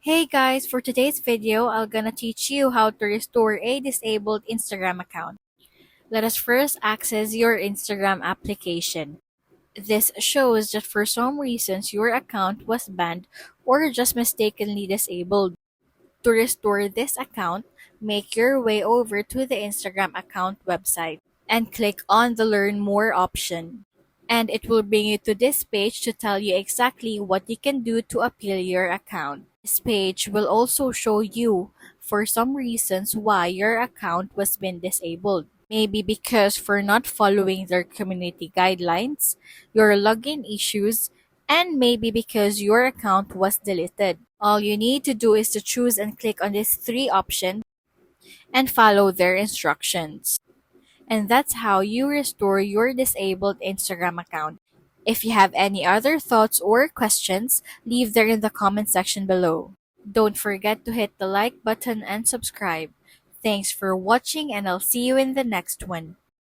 Hey guys, for today's video, I'm gonna teach you how to restore a disabled Instagram account. Let us first access your Instagram application. This shows that for some reasons your account was banned or just mistakenly disabled. To restore this account, make your way over to the Instagram account website and click on the Learn More option. And it will bring you to this page to tell you exactly what you can do to appeal your account. This page will also show you, for some reasons, why your account was been disabled. Maybe because for not following their community guidelines, your login issues, and maybe because your account was deleted. All you need to do is to choose and click on these three options and follow their instructions. And that's how you restore your disabled Instagram account. If you have any other thoughts or questions, leave them in the comment section below. Don't forget to hit the like button and subscribe. Thanks for watching, and I'll see you in the next one.